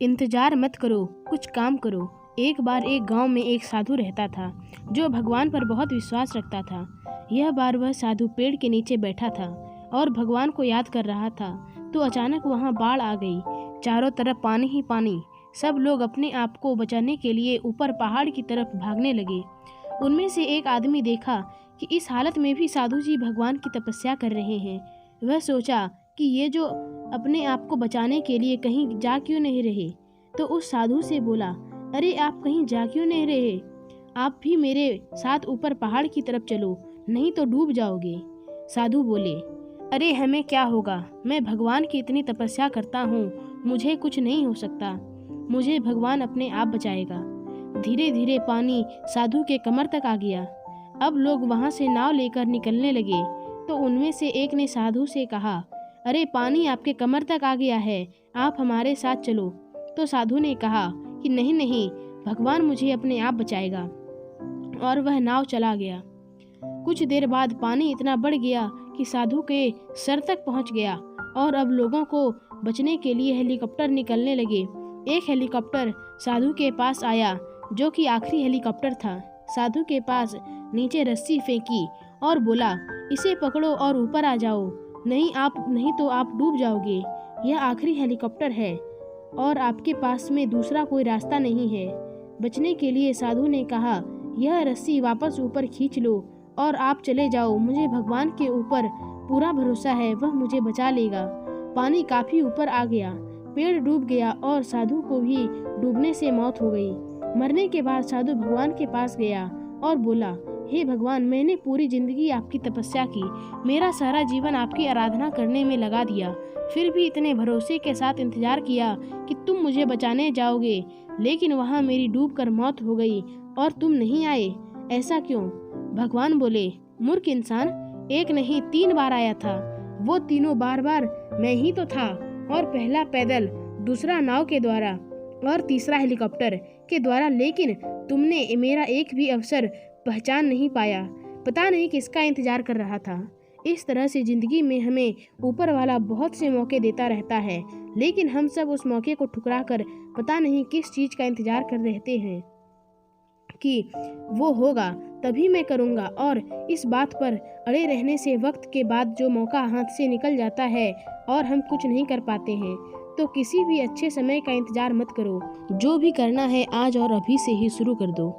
इंतजार मत करो, कुछ काम करो। एक बार एक गांव में एक साधु रहता था जो भगवान पर बहुत विश्वास रखता था। यह बार वह साधु पेड़ के नीचे बैठा था और भगवान को याद कर रहा था तो अचानक वहां बाढ़ आ गई। चारों तरफ पानी ही पानी। सब लोग अपने आप को बचाने के लिए ऊपर पहाड़ की तरफ भागने लगे। उनमें से एक आदमी देखा कि इस हालत में भी साधु जी भगवान की तपस्या कर रहे हैं। वह सोचा कि ये जो अपने आप को बचाने के लिए कहीं जा क्यों नहीं रहे, तो उस साधु से बोला, अरे आप कहीं जा क्यों नहीं रहे? आप भी मेरे साथ ऊपर पहाड़ की तरफ चलो, नहीं तो डूब जाओगे। साधु बोले, अरे हमें क्या होगा, मैं भगवान की इतनी तपस्या करता हूँ, मुझे कुछ नहीं हो सकता, मुझे भगवान अपने आप बचाएगा। धीरे धीरे पानी साधु के कमर तक आ गया। अब लोग वहाँ से नाव लेकर निकलने लगे तो उनमें से एक ने साधु से कहा, अरे पानी आपके कमर तक आ गया है, आप हमारे साथ चलो। तो साधु ने कहा कि नहीं नहीं, भगवान मुझे अपने आप बचाएगा, और वह नाव चला गया। कुछ देर बाद पानी इतना बढ़ गया कि साधु के सर तक पहुंच गया और अब लोगों को बचने के लिए हेलीकॉप्टर निकलने लगे। एक हेलीकॉप्टर साधु के पास आया जो कि आखिरी हेलीकॉप्टर था। साधु के पास नीचे रस्सी फेंकी और बोला, इसे पकड़ो और ऊपर आ जाओ, नहीं तो आप डूब जाओगे। यह आखिरी हेलीकॉप्टर है और आपके पास में दूसरा कोई रास्ता नहीं है। बचने के लिए साधु ने कहा, यह रस्सी वापस ऊपर खींच लो और आप चले जाओ, मुझे भगवान के ऊपर पूरा भरोसा है, वह मुझे बचा लेगा। पानी काफी ऊपर आ गया, पेड़ डूब गया और साधु को भी डूबने से मौत हो गई। मरने के बाद साधु भगवान के पास गया और बोला, हे भगवान, मैंने पूरी जिंदगी आपकी तपस्या की, मेरा सारा जीवन आपकी आराधना करने में लगा दिया, फिर भी इतने भरोसे के साथ इंतजार किया कि तुम मुझे बचाने जाओगे, लेकिन वहाँ मेरी डूबकर मौत हो गई और तुम नहीं आए, ऐसा क्यों? भगवान बोले, मूर्ख इंसान, एक नहीं 3 बार आया था, वो तीनों बार मैं ही तो था, और पहला पैदल, दूसरा नाव के द्वारा और तीसरा हेलीकॉप्टर के द्वारा, लेकिन तुमने मेरा एक भी अवसर पहचान नहीं पाया, पता नहीं किसका इंतजार कर रहा था। इस तरह से जिंदगी में हमें ऊपर वाला बहुत से मौके देता रहता है, लेकिन हम सब उस मौके को ठुकरा कर पता नहीं किस चीज़ का इंतजार कर रहते हैं कि वो होगा तभी मैं करूँगा, और इस बात पर अड़े रहने से वक्त के बाद जो मौका हाथ से निकल जाता है और हम कुछ नहीं कर पाते हैं। तो किसी भी अच्छे समय का इंतजार मत करो, जो भी करना है आज और अभी से ही शुरू कर दो।